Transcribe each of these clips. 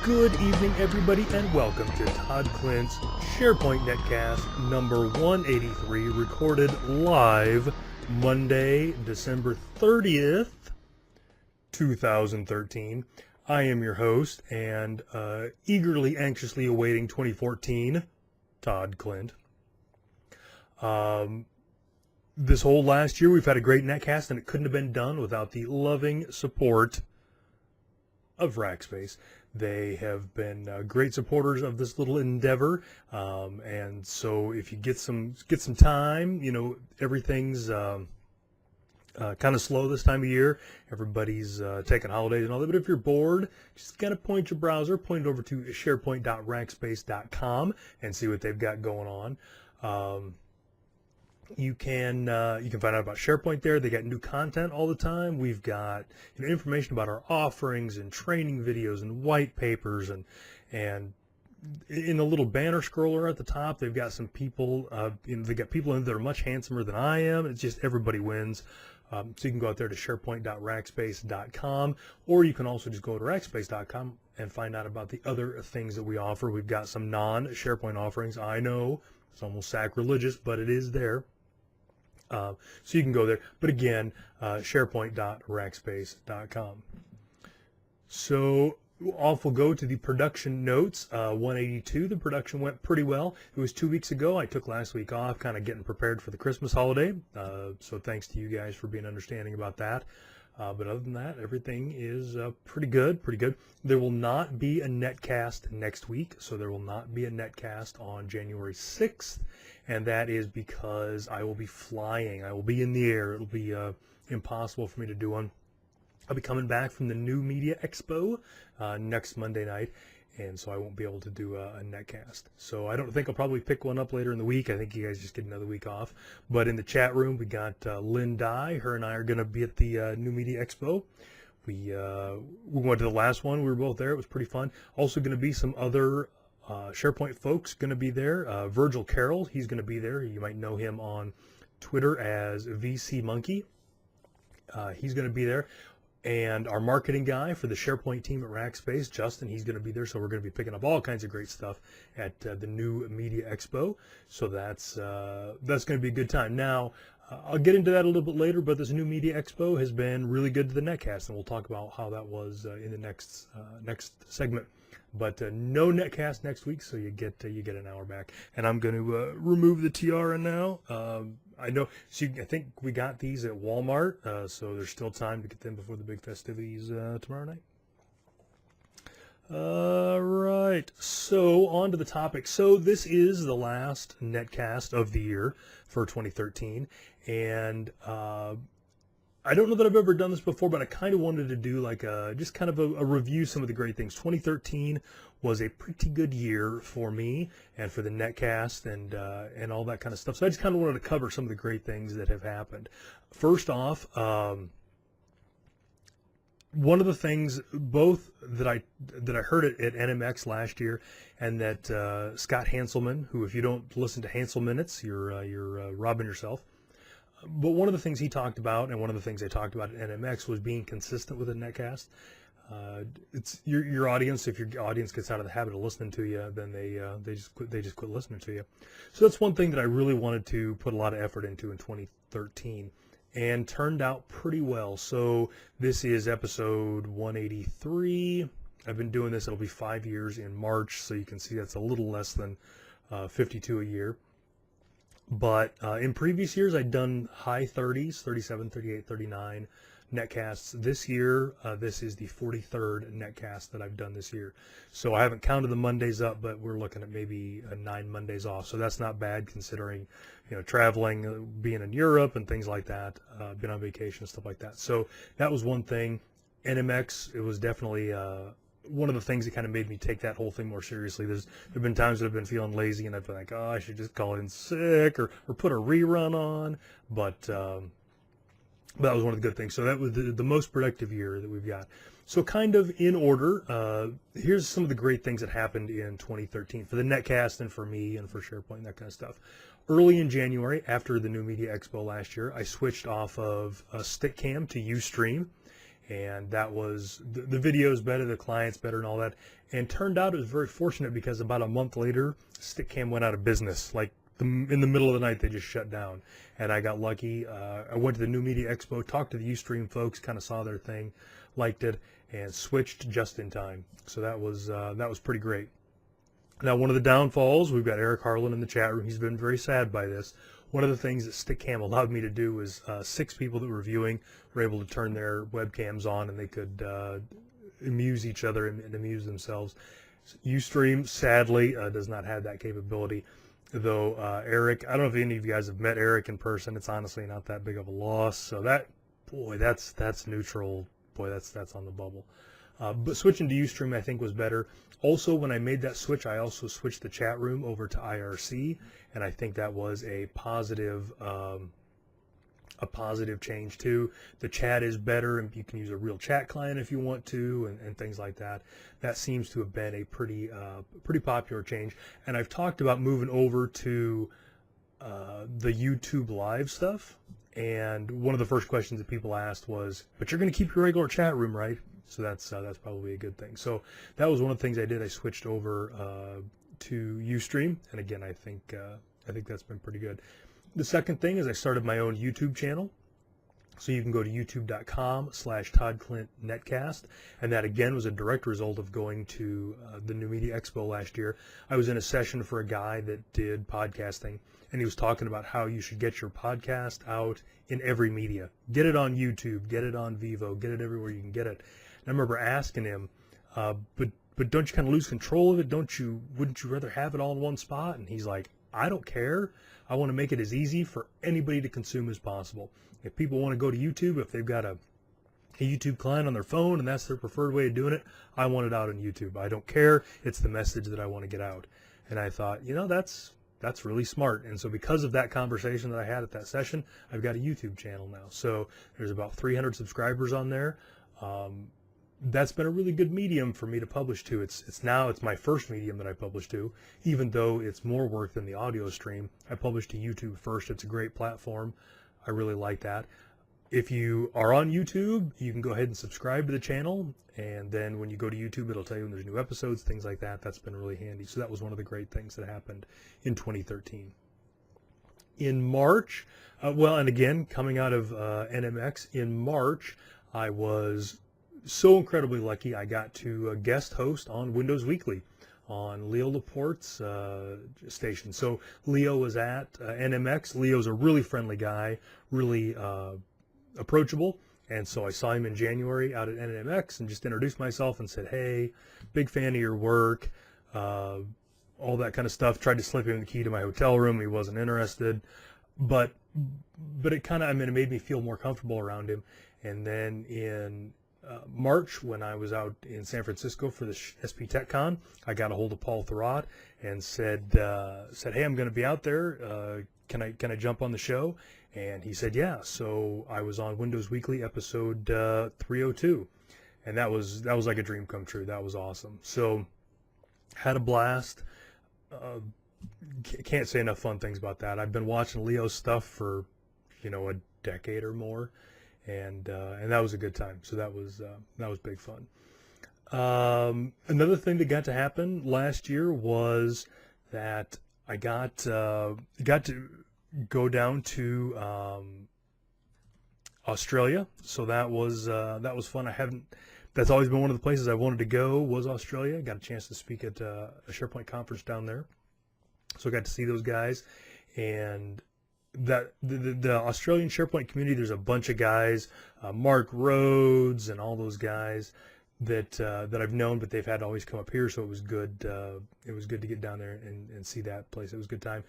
Good evening, everybody, and welcome to Todd Klindt's SharePoint Netcast number 183, recorded live Monday, December 30th, 2013. I am your host and eagerly, anxiously awaiting 2014, Todd Klindt. This whole last year, we've had a great Netcast, and it couldn't have been done without the loving support of Rackspace. They have been great supporters of this little endeavor, and so if you get some time, you know, everything's kind of slow this time of year. Everybody's taking holidays and all that, but if you're bored, just kind of point your browser, point it over to sharepoint.rackspace.com and see what they've got going on. You can find out about SharePoint there. They got new content all the time. We've got information about our offerings and training videos and white papers, and in the little banner scroller at the top, they've got some people. They got people in there that are much handsomer than I am. It's just everybody wins. So you can go out there to sharepoint.rackspace.com, or you can also just go to rackspace.com and find out about the other things that we offer. We've got some non-SharePoint offerings. I know it's almost sacrilegious, but it is there. So you can go there. But again, sharepoint.rackspace.com. So off we'll go to the production notes. 182, the production went pretty well. It was 2 weeks ago. I took last week off, kind of getting prepared for the Christmas holiday. So thanks to you guys for being understanding about that. But other than that, everything is pretty good. There will not be a Netcast next week, so there will not be a Netcast on January 6th, and that is because I will be flying. I will be in the air. It'll be impossible for me to do one. I'll be coming back from the New Media Expo next Monday night, and so I won't be able to do a Netcast. So I don't think I'll probably pick one up later in the week. I think you guys just get another week off. But in the chat room, we got Lynn Dye. Her and I are going to be at the New Media Expo. We went to the last one. We were both there. It was pretty fun. Also going to be some other SharePoint folks going to be there. Virgil Carroll, he's going to be there. You might know him on Twitter as VC Monkey. He's going to be there. And our marketing guy for the SharePoint team at Rackspace, Justin, he's going to be there. So we're going to be picking up all kinds of great stuff at the New Media Expo. So that's going to be a good time. Now, I'll get into that a little bit later, but this New Media Expo has been really good to the Netcast, and we'll talk about how that was in the next segment. But no Netcast next week, so you get an hour back. And I'm going to remove the Tiara now. I know. So I think we got these at Walmart, so there's still time to get them before the big festivities tomorrow night. All right. So on to the topic. So this is the last Netcast of the year for 2013, and I don't know that I've ever done this before, but I kind of wanted to do like just kind of a review some of the great things. 2013 was a pretty good year for me and for the Netcast and all that kind of stuff. So I just kind of wanted to cover some of the great things that have happened. First off, one of the things both that I heard at NMX last year, and that Scott Hanselman, who if you don't listen to Hansel Minutes, you're robbing yourself. But one of the things he talked about, and one of the things they talked about at NMX, was being consistent with a Netcast. It's your audience. If your audience gets out of the habit of listening to you, then they just quit listening to you. So that's one thing that I really wanted to put a lot of effort into in 2013, and turned out pretty well. So this is episode 183. I've been doing this. It'll be 5 years in March, so you can see that's a little less than 52 a year. But in previous years, I'd done high 30s, 37, 38, 39 Netcasts. This year, this is the 43rd Netcast that I've done this year. So I haven't counted the Mondays up, but we're looking at maybe 9 Mondays off. So that's not bad considering, traveling, being in Europe and things like that, been on vacation and stuff like that. So that was one thing. NMX, it was definitely one of the things that kind of made me take that whole thing more seriously. There've been times that I've been feeling lazy and I've been like, oh, I should just call in sick or put a rerun on. But that was one of the good things. So that was the most productive year that we've got. So kind of in order, here's some of the great things that happened in 2013 for the Netcast and for me and for SharePoint and that kind of stuff. Early in January, after the New Media Expo last year, I switched off of Stickcam to Ustream. and that was the video's better, the client's better, and all that. And turned out it was very fortunate because about a month later, Stickam went out of business. Like in the middle of the night, they just shut down. And I got lucky. I went to the New Media Expo, talked to the Ustream folks, kind of saw their thing, liked it, and switched just in time. So that was pretty great. Now, one of the downfalls, we've got Eric Harlan in the chat room. He's been very sad by this. One of the things that Stickam allowed me to do was 6 people that were viewing were able to turn their webcams on, and they could amuse each other and amuse themselves. Ustream, sadly, does not have that capability. Though Eric, I don't know if any of you guys have met Eric in person. It's honestly not that big of a loss. So that's neutral. Boy, that's on the bubble. But switching to Ustream, I think, was better. Also, when I made that switch, I also switched the chat room over to IRC, and I think that was a positive change too. The chat is better, and you can use a real chat client if you want to, and things like that. That seems to have been a pretty popular change. And I've talked about moving over to the YouTube Live stuff. And one of the first questions that people asked was, "But you're going to keep your regular chat room, right?" So that's probably a good thing. So that was one of the things I did. I switched over to Ustream, and again, I think that's been pretty good. The second thing is I started my own YouTube channel. So you can go to youtube.com/Todd Klindt Netcast, and that again was a direct result of going to the New Media Expo last year. I was in a session for a guy that did podcasting, and he was talking about how you should get your podcast out in every media. Get it on YouTube, get it on Vivo, get it everywhere you can get it. And I remember asking him, but don't you kind of lose control of it? Wouldn't you rather have it all in one spot? And he's like, I don't care. I want to make it as easy for anybody to consume as possible. If people want to go to YouTube, if they've got a YouTube client on their phone and that's their preferred way of doing it, I want it out on YouTube. I don't care. It's the message that I want to get out. And I thought, that's really smart. And so because of that conversation that I had at that session, I've got a YouTube channel now. So there's about 300 subscribers on there. That's been a really good medium for me to publish to. It's my first medium that I publish to, even though it's more work than the audio stream. I publish to YouTube first. It's a great platform. I really like that. If you are on YouTube, you can go ahead and subscribe to the channel, and then when you go to YouTube, it'll tell you when there's new episodes, things like that. That's been really handy. So that was one of the great things that happened in 2013. In March, and again, coming out of NMX, in March, I was so incredibly lucky. I got to guest host on Windows Weekly on Leo Laporte's station. So Leo was at NMX. Leo's a really friendly guy, really approachable. And so I saw him in January out at NMX and just introduced myself and said, hey, big fan of your work, all that kind of stuff. Tried to slip him the key to my hotel room. He wasn't interested. But it kind of, it made me feel more comfortable around him. And then in March, when I was out in San Francisco for the SP TechCon, I got a hold of Paul Thurrott and said, hey, I'm going to be out there. Can I jump on the show? And he said, yeah. So I was on Windows Weekly episode 302, and that was like a dream come true. That was awesome. So had a blast. Can't say enough fun things about that. I've been watching Leo's stuff for a decade or more. And that was a good time. So that was big fun. Another thing that got to happen last year was that I got to go down to Australia. So that was fun. That's always been one of the places I wanted to go, was Australia. Got a chance to speak at a SharePoint conference down there. So I got to see those guys, and that the Australian SharePoint community, there's a bunch of guys, Mark Rhodes and all those guys that I've known, but they've had to always come up here, so it was good. It was good to get down there and see that place. It was a good time.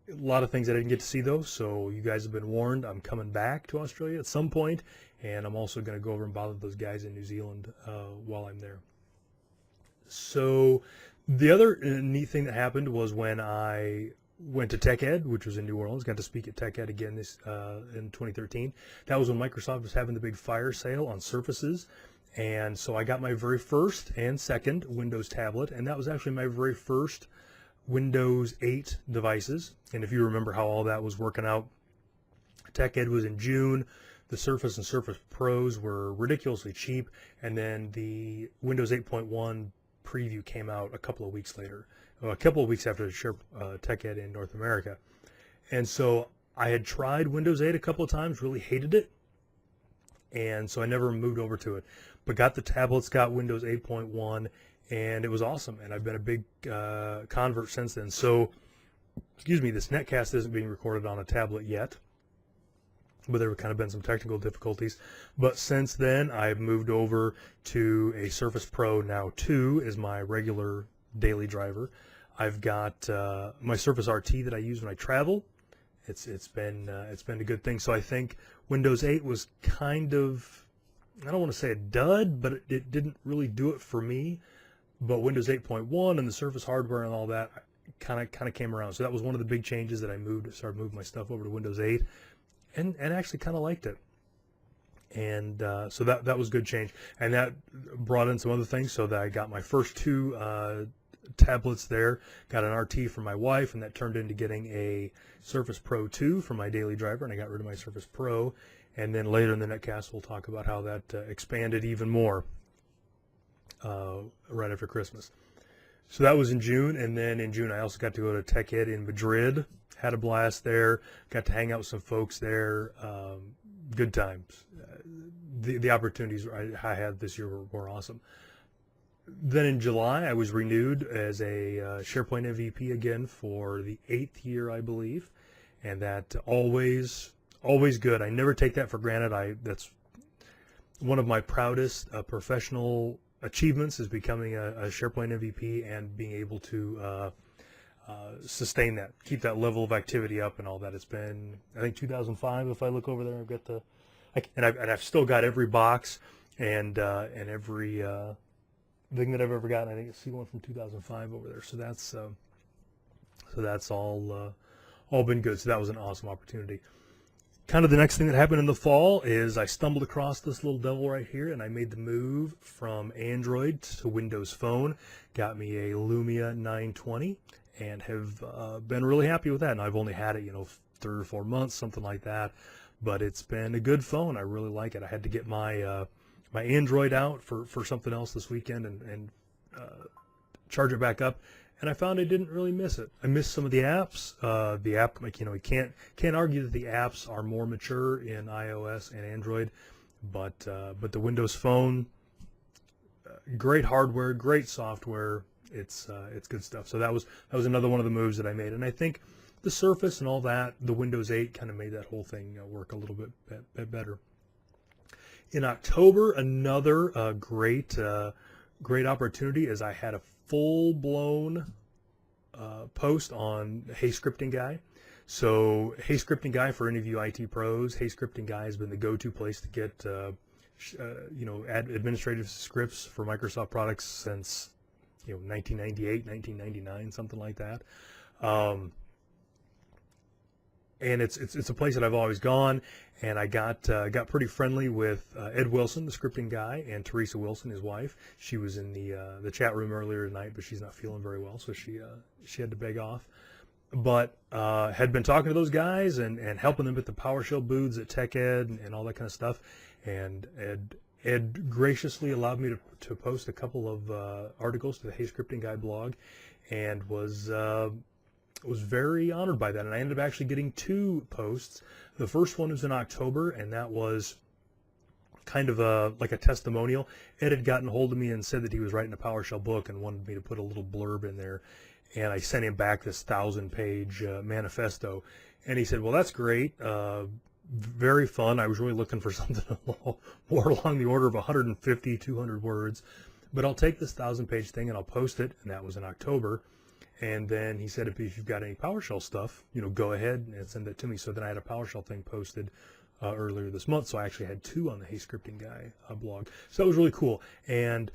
A lot of things I didn't get to see though, so you guys have been warned. I'm coming back to Australia at some point, and I'm also going to go over and bother those guys in New Zealand while I'm there. So the other neat thing that happened was when I went to TechEd, which was in New Orleans. Got to speak at TechEd again in 2013. That was when Microsoft was having the big fire sale on Surfaces, and so I got my very first and second Windows tablet, and that was actually my very first Windows 8 devices. And if you remember how all that was working out, TechEd was in June. The Surface and Surface Pros were ridiculously cheap, and then the Windows 8.1 preview came out a couple of weeks later, a couple of weeks after the Tech Ed in North America. And so I had tried Windows 8 a couple of times, really hated it, and so I never moved over to it. But got the tablets, got Windows 8.1, and it was awesome. And I've been a big convert since then. So, excuse me, this Netcast isn't being recorded on a tablet yet, but there have kind of been some technical difficulties. But since then, I've moved over to a Surface Pro now 2 is my regular daily driver. I've got my Surface RT that I use when I travel. It's been a good thing. So I think Windows 8 was kind of, I don't want to say a dud, but it didn't really do it for me. But Windows 8.1 and the Surface hardware and all that kind of came around. So that was one of the big changes that I started moving my stuff over to Windows 8, and actually kind of liked it. And so that was a good change. And that brought in some other things, so that I got my first 2 tablets there, got an RT for my wife, and that turned into getting a Surface Pro 2 for my daily driver, and I got rid of my Surface Pro. And then later in the Netcast, we'll talk about how that expanded even more right after Christmas. So that was in June, and then in June I also got to go to Tech Ed in Madrid, had a blast there, got to hang out with some folks there, good times. The opportunities I had this year were awesome. Then in July, I was renewed as a SharePoint MVP again for the 8th year, I believe, and that always good. I never take that for granted. That's one of my proudest professional achievements, is becoming a SharePoint MVP and being able to sustain that, keep that level of activity up and all that. It's been, I think, 2005. If I look over there, I've got I've still got every box and every thing that I've ever gotten. I think I see one from 2005 over there. So that's all been good. So that was an awesome opportunity. Kind of the next thing that happened in the fall is I stumbled across this little devil right here, and I made the move from Android to Windows Phone. Got me a Lumia 920, and have been really happy with that. And I've only had it, 3 or 4 months, something like that. But it's been a good phone. I really like it. I had to get my my Android out for something else this weekend and charge it back up. And I found I didn't really miss it. I missed some of the apps. The app, you can't argue that the apps are more mature in iOS and Android, but the Windows Phone, great hardware, great software. It's good stuff. So that was another one of the moves that I made. And I think the Surface and all that, the Windows 8 kind of made that whole thing work a little bit better. In October, another great opportunity is I had a full-blown post on Hey Scripting Guy. So Hey Scripting Guy, for any of you IT pros, Hey Scripting Guy has been the go-to place to get administrative scripts for Microsoft products since 1998, 1999, something like that. And it's a place that I've always gone, and I got pretty friendly with Ed Wilson, the scripting guy, and Teresa Wilson, his wife. She was in the chat room earlier tonight, but she's not feeling very well, so she had to beg off. But had been talking to those guys and helping them with the PowerShell booths at Tech Ed and all that kind of stuff. And Ed graciously allowed me to post a couple of articles to the Hey Scripting Guy blog, and was very honored by that. And I ended up actually getting 2 posts. The first one was in October, and that was kind of like a testimonial. Ed had gotten a hold of me and said that he was writing a PowerShell book and wanted me to put a little blurb in there. And I sent him back this 1,000-page manifesto. And he said, well, that's great. Very fun. I was really looking for something more along the order of 150, 200 words. But I'll take this 1,000-page thing and I'll post it. And that was in October. And then he said, if you've got any PowerShell stuff, go ahead and send that to me. So then I had a PowerShell thing posted earlier this month. So I actually had 2 on the Hey Scripting Guy blog. So that was really cool. And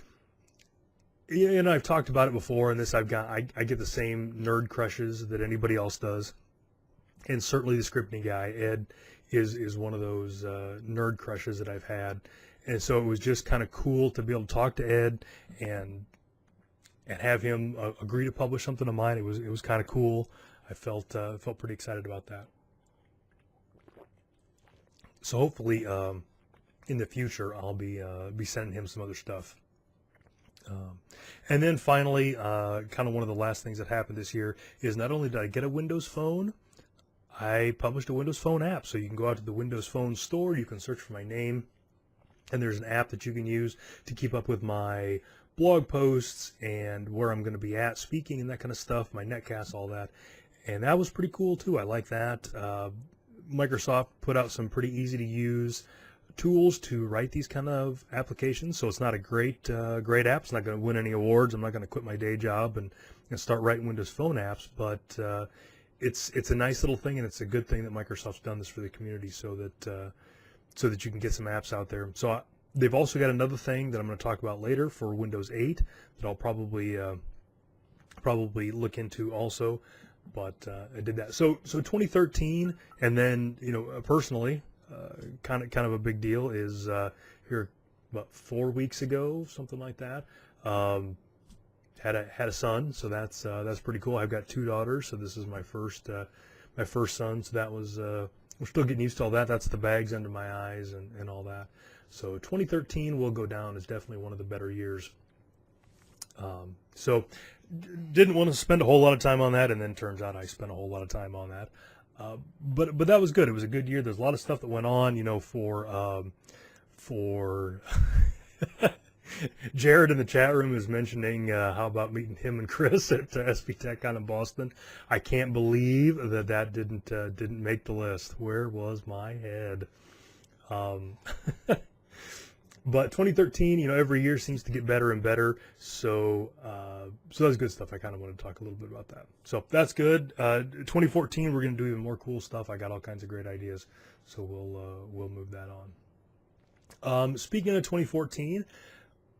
I've talked about it before, and this I get the same nerd crushes that anybody else does. And certainly the Scripting Guy, Ed, is one of those nerd crushes that I've had. And so it was just kind of cool to be able to talk to Ed and have him agree to publish something of mine. It was kind of cool. I felt pretty excited about that. So hopefully in the future I'll be sending him some other stuff. And then finally, kind of one of the last things that happened this year is not only did I get a Windows Phone, I published a Windows Phone app. So you can go out to the Windows Phone store, you can search for my name, and there's an app that you can use to keep up with my blog posts and where I'm going to be at speaking and that kind of stuff, my netcast, all that. And that was pretty cool too. I like that. Microsoft put out some pretty easy to use tools to write these kind of applications. So it's not a great app. It's not going to win any awards. I'm not going to quit my day job and start writing Windows Phone apps, but it's a nice little thing, and it's a good thing that Microsoft's done this for the community so that you can get some apps out there. So they've also got another thing that I'm going to talk about later for Windows 8 that I'll probably look into also. But I did that. So 2013, and then personally, kind of a big deal is here about 4 weeks ago, something like that. Had a son, so that's pretty cool. I've got 2 daughters, so this is my first son. So that was we're still getting used to all that. That's the bags under my eyes and all that. So 2013 will go down as definitely one of the better years. So didn't want to spend a whole lot of time on that, and then turns out I spent a whole lot of time on that. But that was good. It was a good year. There's a lot of stuff that went on, for Jared in the chat room is mentioning how about meeting him and Chris at SP TechCon in Boston. I can't believe that didn't make the list. Where was my head? But 2013, every year seems to get better and better. So that's good stuff. I kind of want to talk a little bit about that. So that's good. 2014, we're going to do even more cool stuff. I got all kinds of great ideas. So we'll move that on. Speaking of 2014,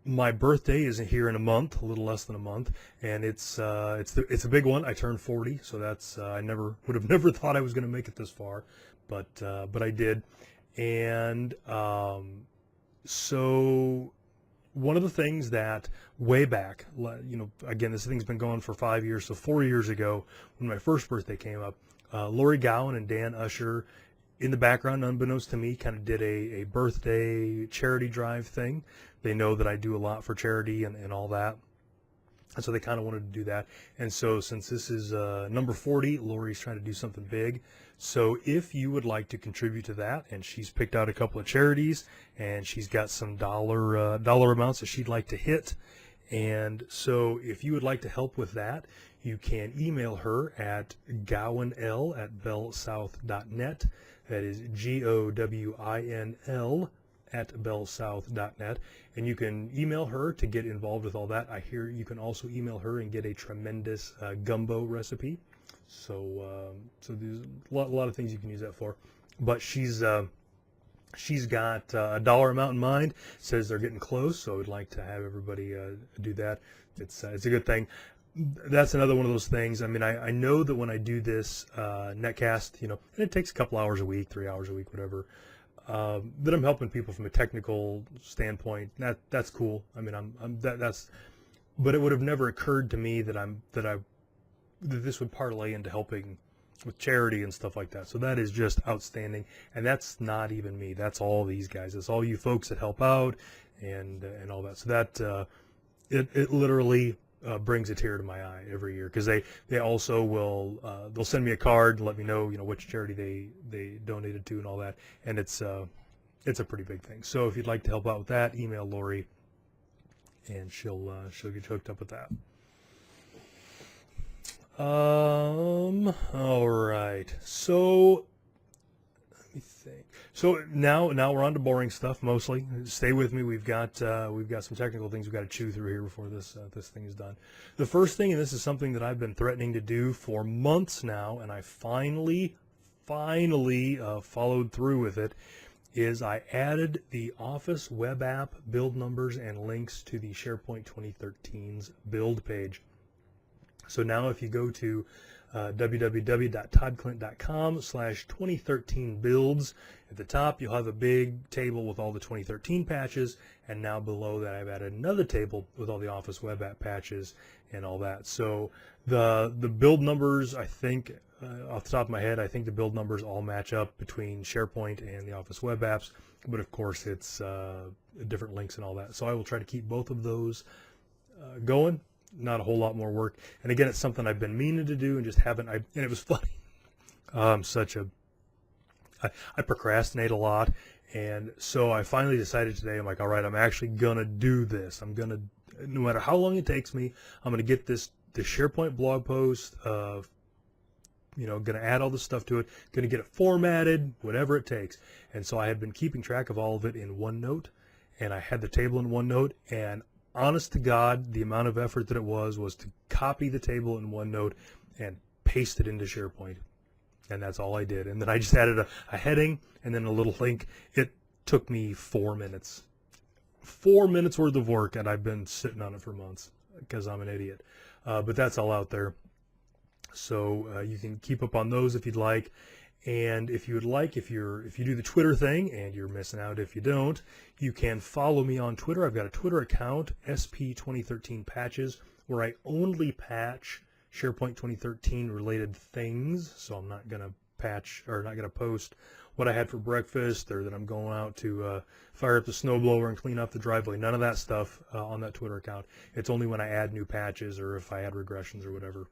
my birthday is here in a month, a little less than a month, and it's a big one. I turned 40, so that's I would have never thought I was going to make it this far, but I did, and so one of the things that way back, again, this thing's been going for 5 years, so 4 years ago when my first birthday came up, Lori Gowan and Dan Usher, in the background, unbeknownst to me, kind of did a birthday charity drive thing. They know that I do a lot for charity and all that. And so they kind of wanted to do that. And so since this is number 40, Lori's trying to do something big. So if you would like to contribute to that, and she's picked out a couple of charities, and she's got some dollar amounts that she'd like to hit. And so if you would like to help with that, you can email her at gowanl@bellsouth.net. That is GOWINL @bellsouth.net, and you can email her to get involved with all that. I hear you can also email her and get a tremendous gumbo recipe. So there's a lot of things you can use that for. But she's got a dollar amount in mind. Says they're getting close, so I'd like to have everybody do that. It's a good thing. That's another one of those things. I mean, I know that when I do this netcast, and it takes a couple hours a week, 3 hours a week, whatever, that I'm helping people from a technical standpoint. That's cool. I mean, but it would have never occurred to me that this would parlay into helping with charity and stuff like that. So that is just outstanding. And that's not even me. That's all these guys. It's all you folks that help out and all that. So that it literally brings a tear to my eye every year, because they also will they'll send me a card and let me know which charity they donated to and all that, and it's a pretty big thing. So if you'd like to help out with that, email Lori and she'll get you hooked up with that. All right, so let me think. So now we're on to boring stuff mostly. Stay with me. We've got some technical things we've got to chew through here before this thing is done. The first thing, and this is something that I've been threatening to do for months now, and I finally followed through with it, is I added the Office web app build numbers and links to the SharePoint 2013's build page. So now if you go to www.toddklindt.com/2013builds, at the top you'll have a big table with all the 2013 patches, and now below that I've added another table with all the Office Web App patches and all that. So the build numbers, I think, off the top of my head, I think the build numbers all match up between SharePoint and the Office Web Apps, but of course it's different links and all that. So I will try to keep both of those going. Not a whole lot more work, and again, it's something I've been meaning to do and just haven't. And it was funny. I procrastinate a lot, and so I finally decided today. I'm like, all right, I'm actually gonna do this. I'm gonna, no matter how long it takes me, I'm gonna get the SharePoint blog post. Gonna add all the stuff to it. Gonna get it formatted, whatever it takes. And so I had been keeping track of all of it in OneNote, and I had the table in OneNote, and honest to God, the amount of effort that it was to copy the table in OneNote and paste it into SharePoint. And that's all I did. And then I just added a heading and then a little link. It took me 4 minutes. 4 minutes worth of work, and I've been sitting on it for months because I'm an idiot. But that's all out there. So you can keep up on those if you'd like. And if you would like, if you do the Twitter thing, and you're missing out if you don't, you can follow me on Twitter. I've got a Twitter account, SP2013 Patches, where I only patch SharePoint 2013 related things. So I'm not gonna post what I had for breakfast, or that I'm going out to fire up the snowblower and clean up the driveway. None of that stuff on that Twitter account. It's only when I add new patches or if I add regressions or whatever.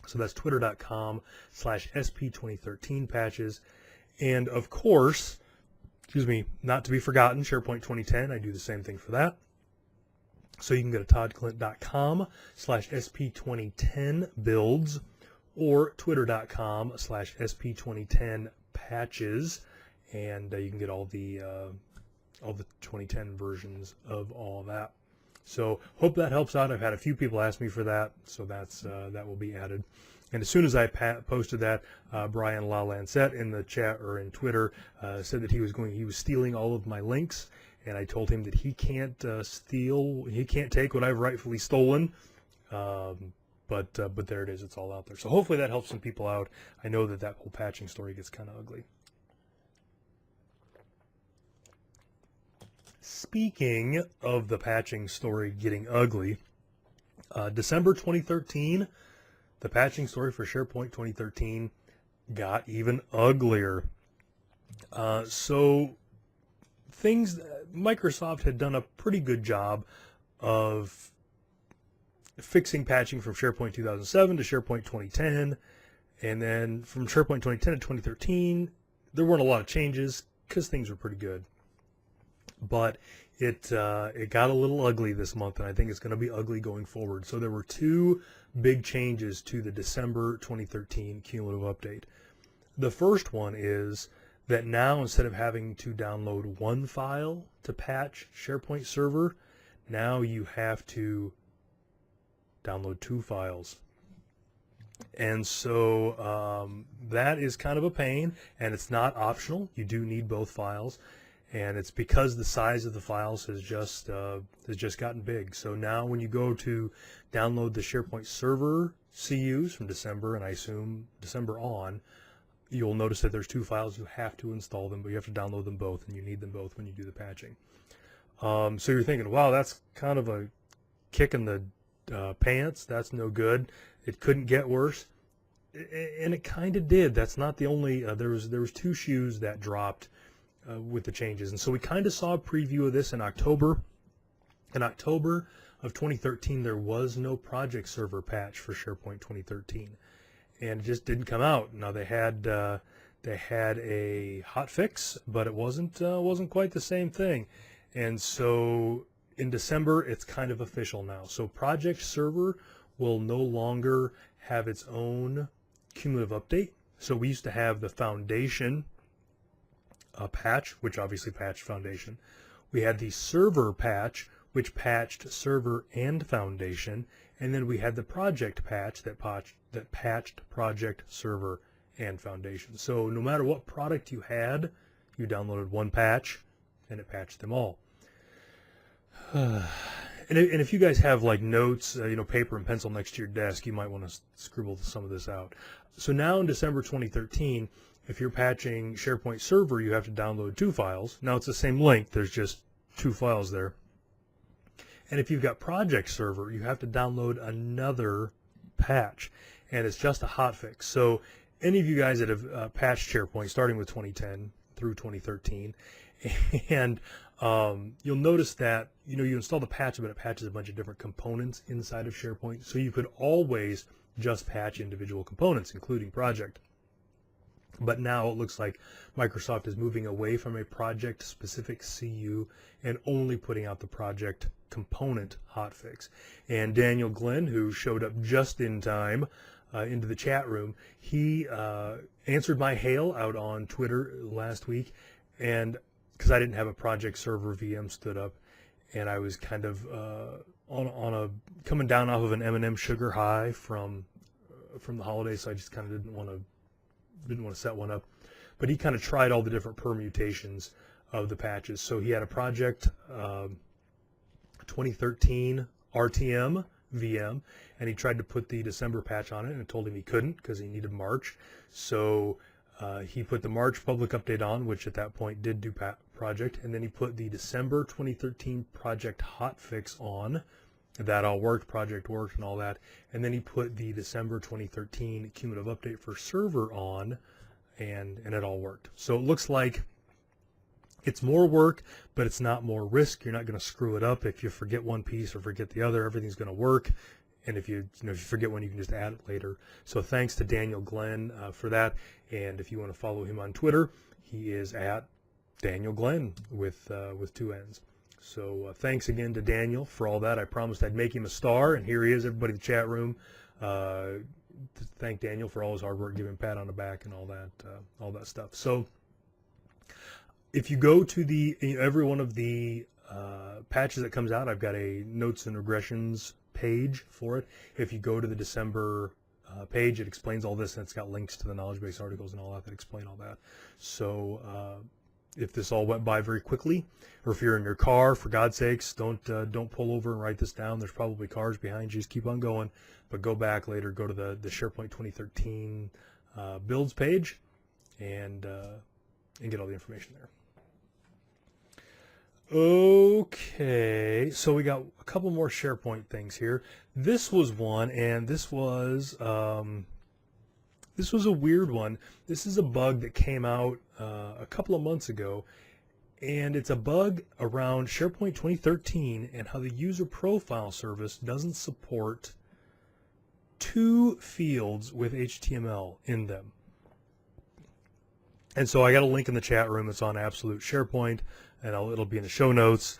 So that's twitter.com/SP2013 patches. And of course, not to be forgotten, SharePoint 2010, I do the same thing for that. So you can go to toddklindt.com/SP2010builds or twitter.com/SP2010 patches. And you can get all the 2010 versions of all of that. So hope that helps out. I've had a few people ask me for that, so that will be added. And as soon as I posted that, Brian LaLancette in the chat or in Twitter said that he was stealing all of my links, and I told him that he can't take what I've rightfully stolen. But there it is. It's all out there. So hopefully that helps some people out. I know that whole patching story gets kind of ugly. Speaking of the patching story getting ugly, December 2013, the patching story for SharePoint 2013 got even uglier. So Microsoft had done a pretty good job of fixing patching from SharePoint 2007 to SharePoint 2010, and then from SharePoint 2010 to 2013, there weren't a lot of changes because things were pretty good. But it got a little ugly this month, and I think it's going to be ugly going forward. So there were two big changes to the December 2013 cumulative update. The first one is that now, instead of having to download one file to patch SharePoint Server, now you have to download two files. And so that is kind of a pain, and it's not optional. You do need both files. And it's because the size of the files has just gotten big. So now when you go to download the SharePoint Server CUs from December, and I assume December on, you'll notice that there's two files. You have to install them, but you have to download them both, and you need them both when you do the patching. So you're thinking, wow, that's kind of a kick in the pants. That's no good. It couldn't get worse. And it kind of did. That's not the only, there was two shoes that dropped with the changes. And so we kind of saw a preview of this in October. In October of 2013, there was no project server patch for SharePoint 2013, and it just didn't come out. Now they had a hot fix, but it wasn't quite the same thing. And so in December, it's kind of official now. So project server will no longer have its own cumulative update. So we used to have the foundation patch, which obviously patched foundation. We had the server patch, which patched server and foundation, and then we had the project patch that patched project, server, and foundation. So no matter what product you had, you downloaded one patch, and it patched them all. And if you guys have like notes, paper and pencil next to your desk, you might want to scribble some of this out. So now in December 2013, if you're patching SharePoint Server, you have to download 2 files. Now it's the same link, there's just 2 files there. And if you've got Project Server, you have to download another patch, and it's just a hotfix. So any of you guys that have patched SharePoint starting with 2010 through 2013, and you'll notice that you install the patch, but it patches a bunch of different components inside of SharePoint. So you could always just patch individual components, including project. But now it looks like Microsoft is moving away from a project-specific CU and only putting out the project component hotfix. And Daniel Glenn, who showed up just in time into the chat room, he answered my hail out on Twitter last week, and because I didn't have a project server VM stood up, and I was kind of on a coming down off of an M&M sugar high from the holidays, so I just kind of didn't want to set one up. But he kind of tried all the different permutations of the patches. So he had a project 2013 RTM VM, and he tried to put the December patch on it, and it told him he couldn't because he needed March. So he put the March public update on, which at that point did do project, and then he put the December 2013 project hotfix on. That all worked, project worked and all that. And then he put the December 2013 cumulative update for server on, and it all worked. So it looks like it's more work, but it's not more risk. You're not going to screw it up. If you forget one piece or forget the other, everything's going to work. And if you forget one, you can just add it later. So thanks to Daniel Glenn for that. And if you want to follow him on Twitter, he is at Daniel Glenn with 2 N's. So thanks again to Daniel for all that. I promised I'd make him a star, and here he is, everybody in the chat room. Thank Daniel for all his hard work, give him a pat on the back and all that stuff. So if you go to every one of the patches that comes out, I've got a notes and regressions page for it. If you go to the December page, it explains all this, and it's got links to the knowledge base articles and all that explain all that. So if this all went by very quickly, or if you're in your car, for God's sakes, don't pull over and write this down. There's probably cars behind you. Just keep on going. But go back later, go to the SharePoint 2013 builds page, and get all the information there. Okay, so we got a couple more SharePoint things here. This was one, and this was a weird one. This is a bug that came out a couple of months ago, and it's a bug around SharePoint 2013 and how the user profile service doesn't support 2 fields with HTML in them. And so I got a link in the chat room. It's on Absolute SharePoint, and it'll be in the show notes.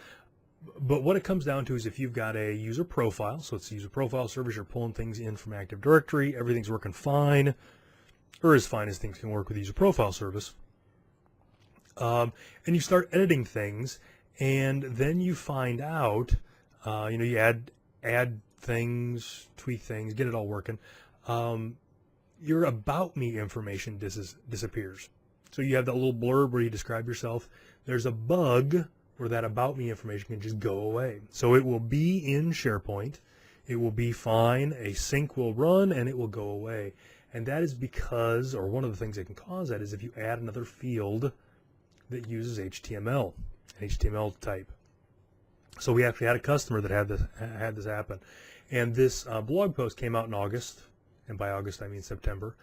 But what it comes down to is if you've got a user profile, so it's a user profile service, you're pulling things in from Active Directory, everything's working fine, or as fine as things can work with user profile service. And you start editing things, and then you find out, you add things, tweak things, get it all working. Your About Me information disappears. So you have that little blurb where you describe yourself. There's a bug where that About Me information can just go away. So it will be in SharePoint. It will be fine. A sync will run, and it will go away. And that is because, or one of the things that can cause that is if you add another field that uses HTML, HTML type. So we actually had a customer that had this happen. And this blog post came out in August, and by August I mean September.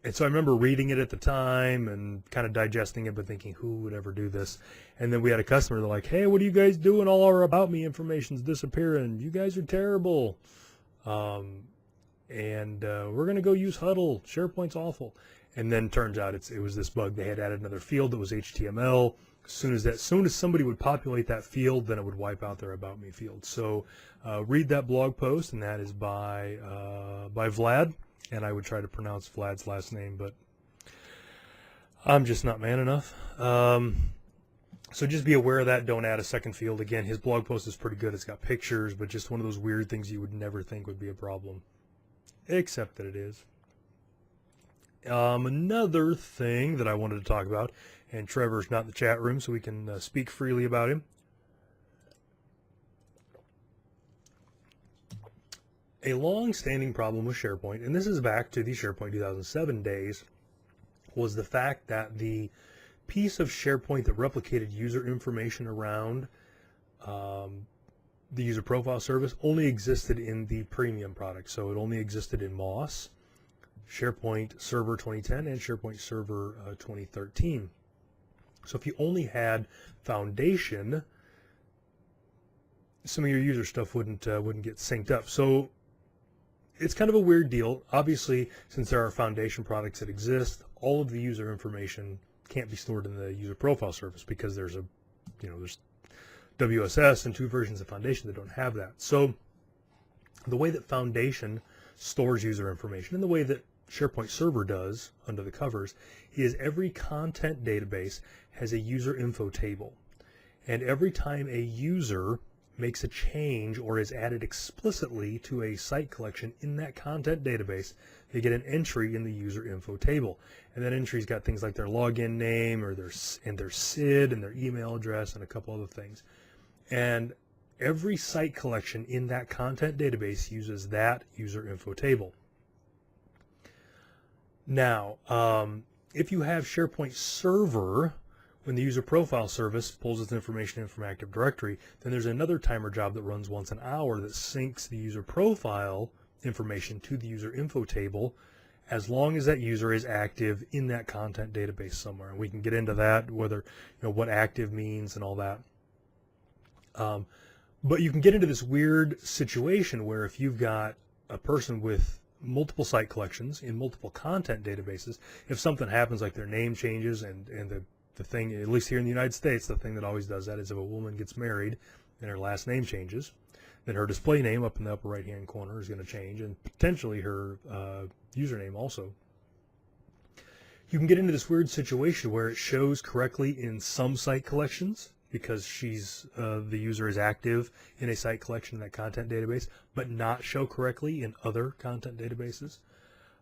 And so I remember reading it at the time and kind of digesting it, but thinking, who would ever do this? And then we had a customer, they're like, hey, what are you guys doing? All our About Me information's disappearing. You guys are terrible. And we're going to go use Huddle. SharePoint's awful. And then turns out it was this bug. They had added another field that was HTML. As soon as somebody would populate that field, then it would wipe out their About Me field. So read that blog post, and that is by Vlad. And I would try to pronounce Vlad's last name, but I'm just not man enough. So just be aware of that. Don't add a second field. Again, his blog post is pretty good. It's got pictures, but just one of those weird things you would never think would be a problem, except that it is. Another thing that I wanted to talk about, and Trevor's not in the chat room, so we can speak freely about him. A long-standing problem with SharePoint, and this is back to the SharePoint 2007 days, was the fact that the piece of SharePoint that replicated user information around the user profile service only existed in the premium product. So it only existed in MOS, SharePoint Server 2010, and SharePoint Server 2013. So if you only had Foundation, some of your user stuff wouldn't get synced up. So it's kind of a weird deal. Obviously, since there are Foundation products that exist, all of the user information can't be stored in the user profile service because there's WSS and 2 versions of Foundation that don't have that. So the way that Foundation stores user information and the way that SharePoint Server does under the covers is every content database has a user info table. And every time a user makes a change or is added explicitly to a site collection in that content database, they get an entry in the user info table. And that entry's got things like their login name or their SID and their email address and a couple other things. And every site collection in that content database uses that user info table. Now, if you have SharePoint Server, when the user profile service pulls its information in from Active Directory, then there's another timer job that runs once an hour that syncs the user profile information to the user info table as long as that user is active in that content database somewhere. And we can get into that, whether, what active means and all that. But you can get into this weird situation where if you've got a person with multiple site collections in multiple content databases, if something happens like their name changes and the thing, at least here in the United States, the thing that always does that is if a woman gets married and her last name changes, then her display name up in the upper right-hand corner is going to change, and potentially her username also. You can get into this weird situation where it shows correctly in some site collections because the user is active in a site collection in that content database, but not show correctly in other content databases.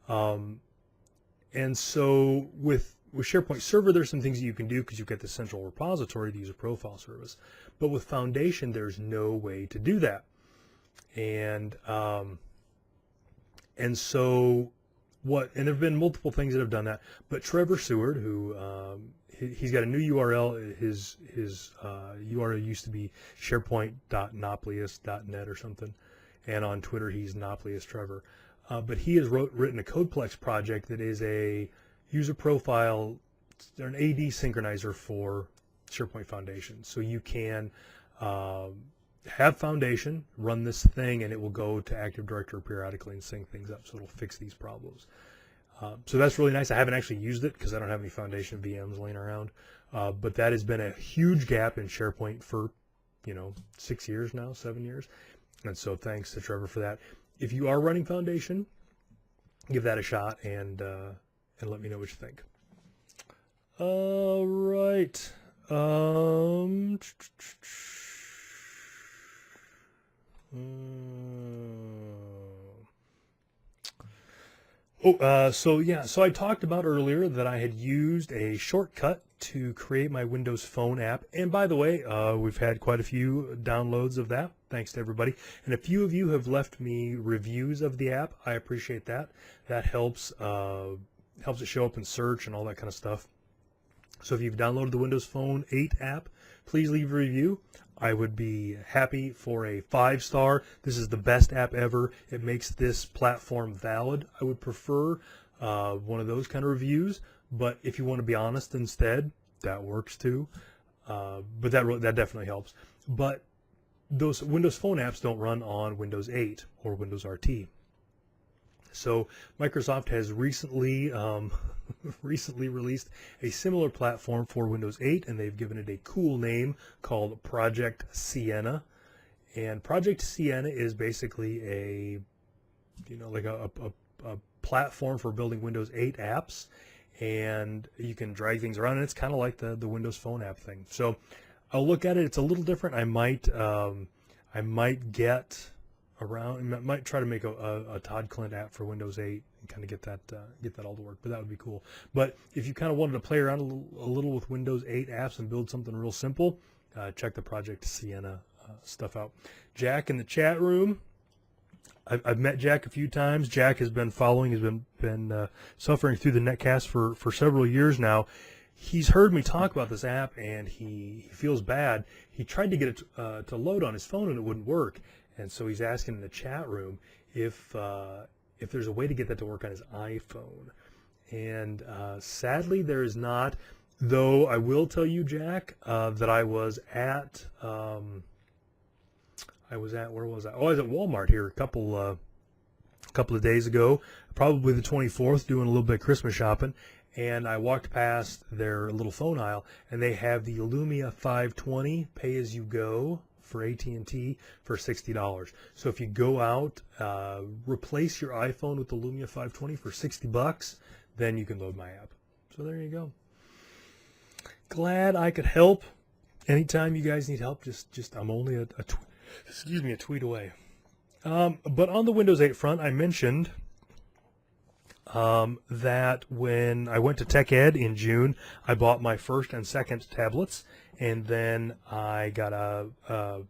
And so with SharePoint Server, there's some things that you can do because you've got the central repository, the user profile service. But with Foundation, there's no way to do that. And so and there have been multiple things that have done that. But Trevor Seward, who he's got a new URL. His URL used to be sharepoint.noplius.net or something, and on Twitter he's Noplius Trevor. But he has written a Codeplex project that is a user profile, an AD synchronizer for SharePoint Foundation. So you can have Foundation run this thing, and it will go to Active Directory periodically and sync things up. So it'll fix these problems. So that's really nice. I haven't actually used it because I don't have any Foundation VMs laying around. But that has been a huge gap in SharePoint for 6 years now, 7 years. And so thanks to Trevor for that. If you are running Foundation, give that a shot and let me know what you think. All right. So I talked about earlier that I had used a shortcut to create my Windows Phone app. And by the way, we've had quite a few downloads of that. Thanks to everybody. And a few of you have left me reviews of the app. I appreciate that. That helps it show up in search and all that kind of stuff. So if you've downloaded the Windows Phone 8 app, please leave a review. I would be happy for a 5-star. This is the best app ever. It makes this platform valid. I would prefer one of those kind of reviews. But if you want to be honest instead, that works too. But that definitely helps. But those Windows Phone apps don't run on Windows 8 or Windows RT. So Microsoft has recently released a similar platform for Windows 8, and they've given it a cool name called Project Sienna. And Project Sienna is basically a platform for building Windows 8 apps, and you can drag things around, and it's kind of like the Windows Phone app thing. So I'll look at it. It's a little different. I might get around. I might try to make a Todd Klindt app for Windows 8 and kind of get that all to work. But that would be cool. But if you kind of wanted to play around a little with Windows 8 apps and build something real simple, check the Project Sienna stuff out. Jack in the chat room I've met Jack a few times. Jack has been following, has been suffering through the Netcast for several years now. He's heard me talk about this app, and he feels bad. He tried to get it to load on his phone, and it wouldn't work. And so he's asking in the chat room if there's a way to get that to work on his iPhone. And sadly, there is not. Though I will tell you, Jack, that I was at where was I? Oh, I was at Walmart here a couple of days ago, probably the 24th, doing a little bit of Christmas shopping, and I walked past their little phone aisle, and they have the Lumia 520 pay-as-you-go for AT&T for $60. So if you go out, replace your iPhone with the Lumia 520 for $60, then you can load my app. So there you go. Glad I could help. Anytime you guys need help, just I'm only a tweet away. But on the Windows 8 front, I mentioned that when I went to Tech Ed in June, I bought my first and second tablets, and then I got a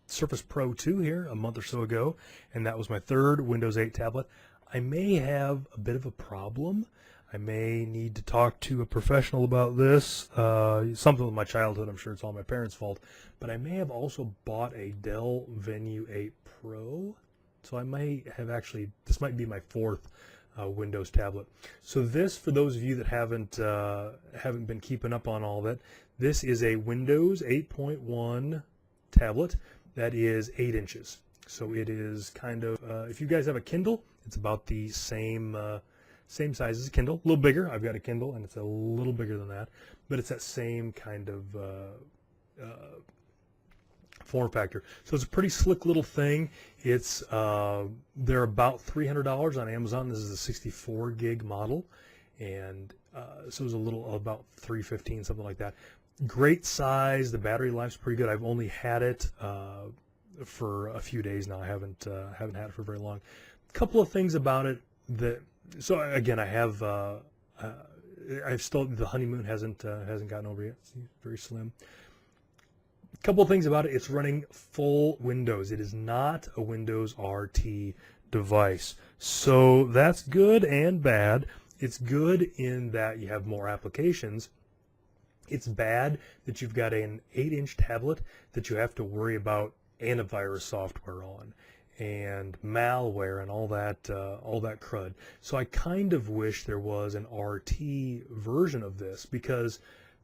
Surface Pro 2 here a month or so ago, and that was my third Windows 8 tablet. I may have a bit of a problem. I may need to talk to a professional about this. Something with my childhood. I'm sure it's all my parents' fault. But I may have also bought a Dell Venue 8 Pro. So I may have actually, this might be my fourth Windows tablet. So this, for those of you that haven't been keeping up on all that, this is a Windows 8.1 tablet that is 8 inches. So it is kind of, if you guys have a Kindle, it's about the same size as a Kindle, a little bigger. I've got a Kindle, and it's a little bigger than that, but it's that same kind of form factor. So it's a pretty slick little thing. It's they're about $300 on Amazon. This is a 64 gig model, and so it's a little about $315, something like that. Great size. The battery life's pretty good. I've only had it for a few days now. I haven't had it for very long. A couple of things about it that. So again, I have I've still, the honeymoon hasn't gotten over yet. It's very slim. A couple of things about it. It's running full Windows. It is not a Windows RT device. So that's good and bad. It's good in that you have more applications. It's bad that you've got an 8-inch tablet that you have to worry about antivirus software on and malware and all that crud. So I kind of wish there was an RT version of this, because,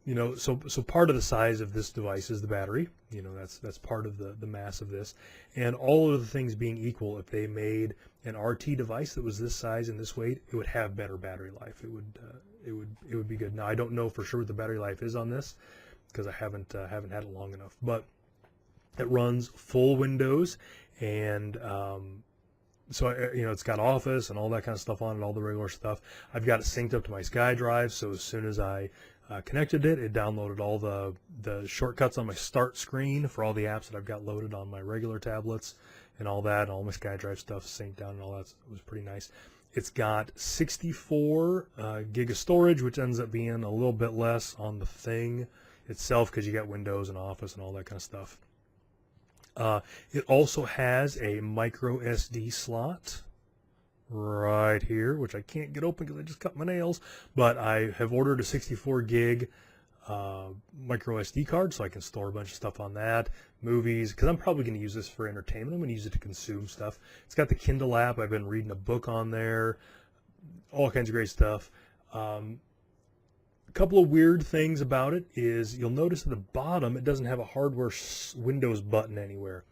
you know, so part of the size of this device is the battery. You know, that's part of the mass of this. And all of the things being equal, if they made an RT device that was this size and this weight, it would have better battery life. It would be good. Now I don't know for sure what the battery life is on this, because I haven't had it long enough. But it runs full Windows. And so, you know, it's got Office and all that kind of stuff on it, all the regular stuff. I've got it synced up to my SkyDrive, so as soon as I connected it, it downloaded all the shortcuts on my start screen for all the apps that I've got loaded on my regular tablets and all that, and all my SkyDrive stuff synced down and all that. It was pretty nice. It's got 64 gig of storage, which ends up being a little bit less on the thing itself, because you got Windows and Office and all that kind of stuff. It also has a micro SD slot right here, which I can't get open because I just cut my nails, but I have ordered a 64 gig micro SD card, so I can store a bunch of stuff on that, movies, because I'm probably going to use this for entertainment. I'm going to use it to consume stuff. It's got the Kindle app. I've been reading a book on there, all kinds of great stuff. A couple of weird things about it is you'll notice at the bottom it doesn't have a hardware Windows button anywhere.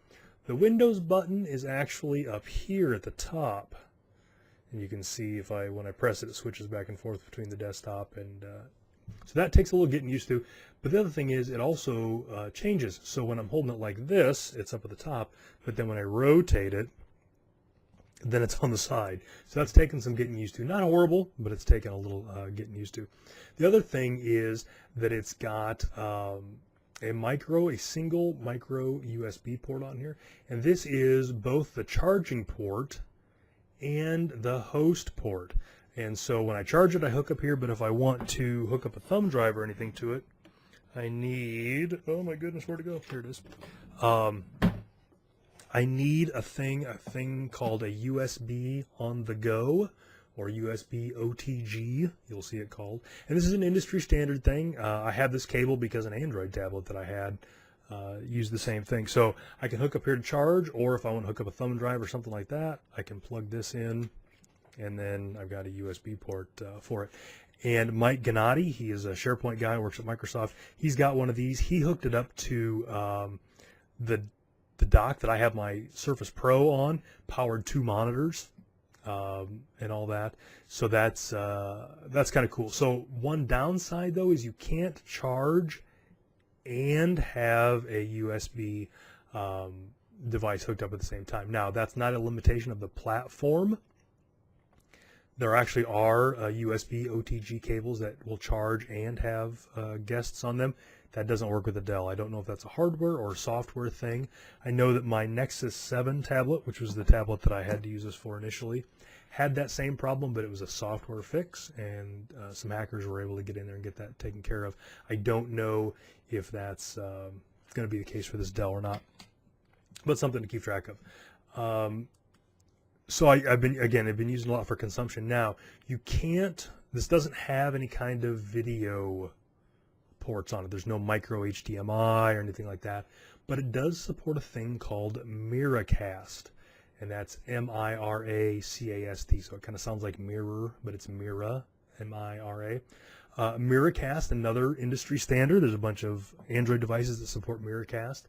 The Windows button is actually up here at the top, and you can see when I press it, it switches back and forth between the desktop, and so that takes a little getting used to. But the other thing is it also changes. So when I'm holding it like this, it's up at the top, but then when I rotate it, then it's on the side. So that's taken some getting used to. Not horrible, but it's taken a little getting used to. The other thing is that it's got a single micro USB port on here. And this is both the charging port and the host port. And so when I charge it, I hook up here, but if I want to hook up a thumb drive or anything to it, I need, oh my goodness, where'd it go? Here it is. I need a thing called a USB on the go, or USB OTG, you'll see it called. And this is an industry standard thing. I have this cable because an Android tablet that I had used the same thing. So I can hook up here to charge, or if I want to hook up a thumb drive or something like that, I can plug this in, and then I've got a USB port for it. And Mike Gennady, he is a SharePoint guy, works at Microsoft. He's got one of these. He hooked it up to the dock that I have my Surface Pro on, powered 2 monitors and all that. So that's kind of cool. So one downside though is you can't charge and have a USB device hooked up at the same time. Now that's not a limitation of the platform. There actually are USB OTG cables that will charge and have guests on them. That doesn't work with the Dell. I don't know if that's a hardware or software thing. I know that my Nexus 7 tablet, which was the tablet that I had to use this for initially, had that same problem, but it was a software fix, and some hackers were able to get in there and get that taken care of. I don't know if that's going to be the case for this Dell or not, but something to keep track of. So I've been using a lot for consumption. Now, you can't, this doesn't have any kind of video ports on it. There's no micro HDMI or anything like that, but it does support a thing called Miracast, and that's M-I-R-A-C-A-S-T. So it kind of sounds like mirror, but it's Mira, M-I-R-A. Miracast, another industry standard. There's a bunch of Android devices that support Miracast.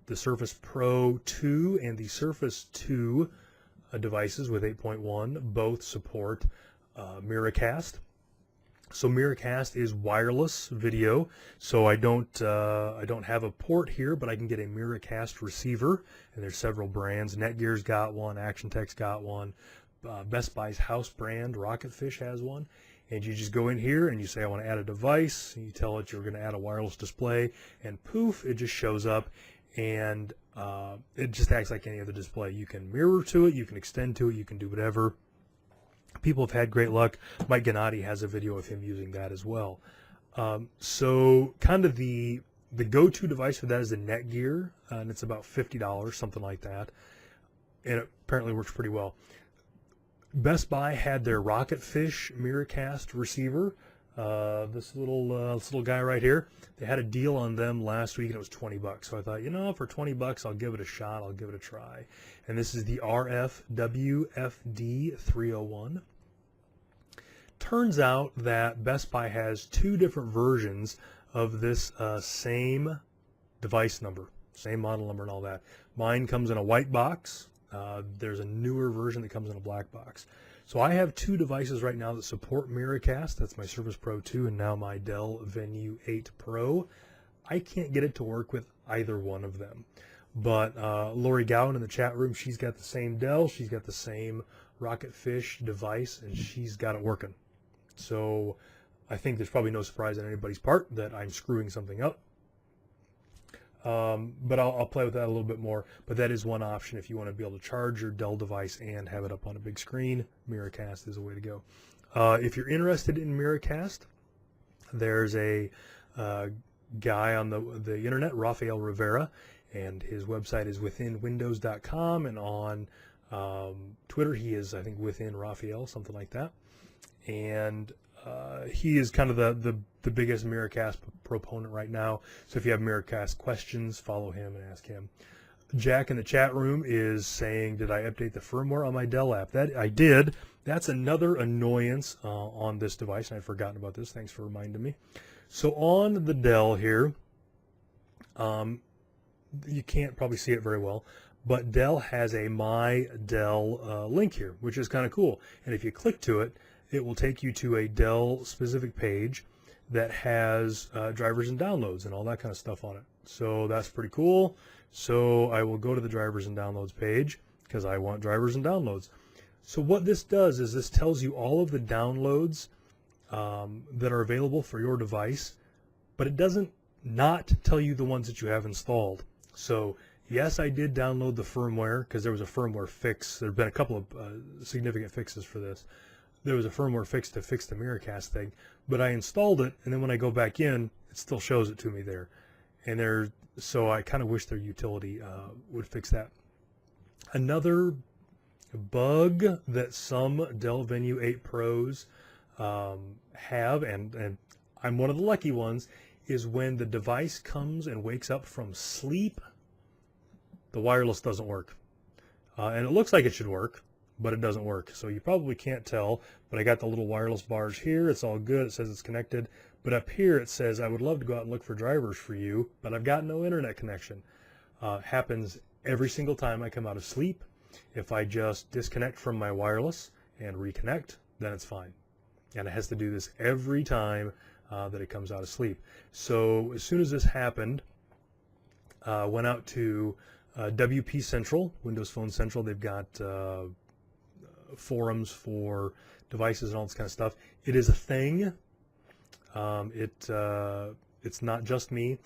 The Surface Pro 2 and the Surface 2 devices with 8.1 both support Miracast. So Miracast is wireless video. So I don't have a port here, but I can get a Miracast receiver, and there's several brands. Netgear's got one, Action Tech's got one, Best Buy's house brand Rocketfish has one. And you just go in here and you say I want to add a device, and you tell it you're going to add a wireless display, and poof, it just shows up, and it just acts like any other display. You can mirror to it, you can extend to it, you can do whatever. People have had great luck. Mike Gennady has a video of him using that as well. So kind of the go-to device for that is the Netgear, and it's about $50, something like that. And it apparently works pretty well. Best Buy had their Rocketfish Miracast receiver. This little guy right here. They had a deal on them last week, and it was $20. So I thought, you know, for $20, I'll give it a shot. I'll give it a try. And this is the RFWFD 301. Turns out that Best Buy has 2 different versions of this same device number, same model number and all that. Mine comes in a white box. There's a newer version that comes in a black box. So I have 2 devices right now that support Miracast. That's my Surface Pro 2 and now my Dell Venue 8 Pro. I can't get it to work with either one of them. But Lori Gowan in the chat room, she's got the same Dell, she's got the same Rocketfish device, and she's got it working. So I think there's probably no surprise on anybody's part that I'm screwing something up. But I'll play with that a little bit more. But that is one option if you want to be able to charge your Dell device and have it up on a big screen. Miracast is a way to go. If you're interested in Miracast, there's a guy on the internet, Rafael Rivera, and his website is withinwindows.com, and on Twitter he is, I think, within Rafael, something like that. And he is kind of the biggest Miracast proponent right now. So if you have Miracast questions, follow him and ask him. Jack in the chat room is saying, did I update the firmware on my Dell app? That I did. That's another annoyance on this device, and I'd forgotten about this. Thanks for reminding me. So on the Dell here, you can't probably see it very well, but Dell has a My Dell link here, which is kind of cool. And if you click to it, it will take you to a Dell specific page that has drivers and downloads and all that kind of stuff on it. So that's pretty cool. So I will go to the drivers and downloads page because I want drivers and downloads. So what this does is this tells you all of the downloads that are available for your device, but it doesn't not tell you the ones that you have installed. So yes, I did download the firmware because there was a firmware fix. There have been a couple of significant fixes for this. There was a firmware fix to fix the Miracast thing, but I installed it, and then when I go back in, it still shows it to me there. And so I kind of wish their utility would fix that. Another bug that some Dell Venue 8 Pros have, and I'm one of the lucky ones, is when the device comes and wakes up from sleep, the wireless doesn't work. And it looks like it should work, but it doesn't work. So you probably can't tell, but I got the little wireless bars here. It's all good. It says it's connected. But up here it says, I would love to go out and look for drivers for you, but I've got no internet connection. Happens every single time I come out of sleep. If I just disconnect from my wireless and reconnect, then it's fine. And it has to do this every time that it comes out of sleep. So as soon as this happened, went out to WP Central, Windows Phone Central. They've got forums for devices and all this kind of stuff. It is a thing. It's not just me.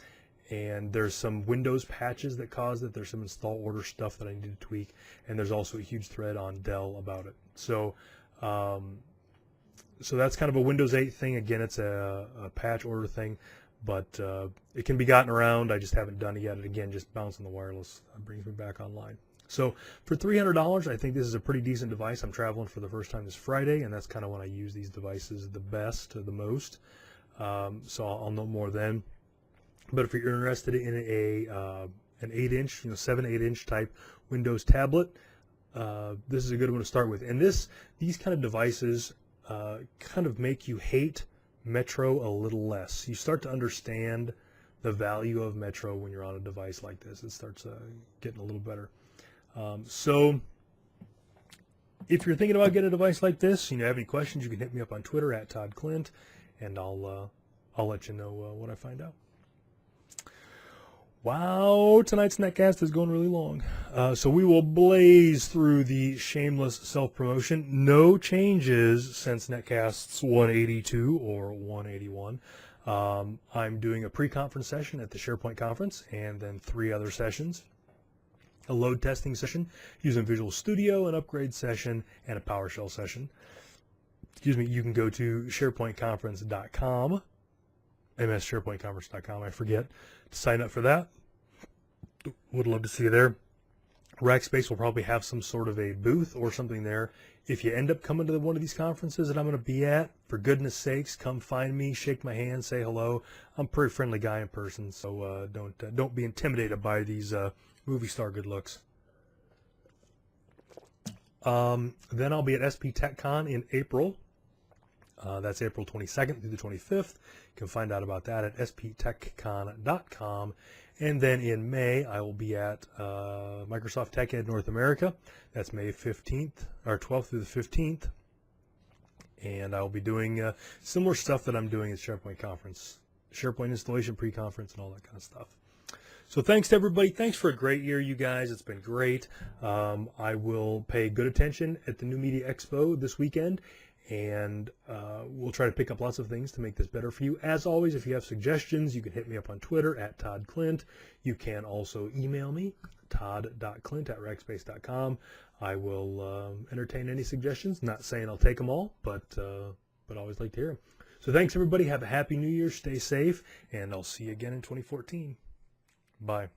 And there's some Windows patches that caused it. There's some install order stuff that I need to tweak. And there's also a huge thread on Dell about it. So so that's kind of a Windows 8 thing. Again, it's a patch order thing. But it can be gotten around. I just haven't done it yet. And again, just bouncing the wireless brings me back online. So for $300, I think this is a pretty decent device. I'm traveling for the first time this Friday, and that's kind of when I use these devices the best, the most. So I'll know more then. But if you're interested in an 8-inch, 7-8-inch type Windows tablet, this is a good one to start with. And these kind of devices kind of make you hate Metro a little less. You start to understand the value of Metro when you're on a device like this. It starts getting a little better. So if you're thinking about getting a device like this, have any questions, you can hit me up on Twitter at Todd Klindt, and I'll let you know what I find out. Wow, tonight's Netcast is going really long. So we will blaze through the shameless self-promotion. No changes since Netcasts 182 or 181. I'm doing a pre-conference session at the SharePoint conference, and then 3 other sessions. A load testing session using Visual Studio, an upgrade session, and a PowerShell session. Excuse me, you can go to SharePointConference.com, mssharepointconference.com, I forget, to sign up for that. Would love to see you there. Rackspace will probably have some sort of a booth or something there. If you end up coming to one of these conferences that I'm going to be at, for goodness sakes, come find me, shake my hand, say hello. I'm a pretty friendly guy in person, so don't be intimidated by these movie star good looks. Then I'll be at SP TechCon in April. That's April 22nd through the 25th. You can find out about that at sptechcon.com. And then in May, I will be at Microsoft Tech Ed North America. That's May 15th, or 12th through the 15th. And I will be doing similar stuff that I'm doing at SharePoint Conference. SharePoint installation pre-conference and all that kind of stuff. So thanks to everybody. Thanks for a great year, you guys. It's been great. I will pay good attention at the New Media Expo this weekend. And we'll try to pick up lots of things to make this better for you. As always, if you have suggestions, you can hit me up on Twitter at Todd Klindt. You can also email me, todd.klindt@rackspace.com. I will entertain any suggestions. Not saying I'll take them all, but always like to hear them. So thanks, everybody. Have a happy New Year. Stay safe, and I'll see you again in 2014. Bye.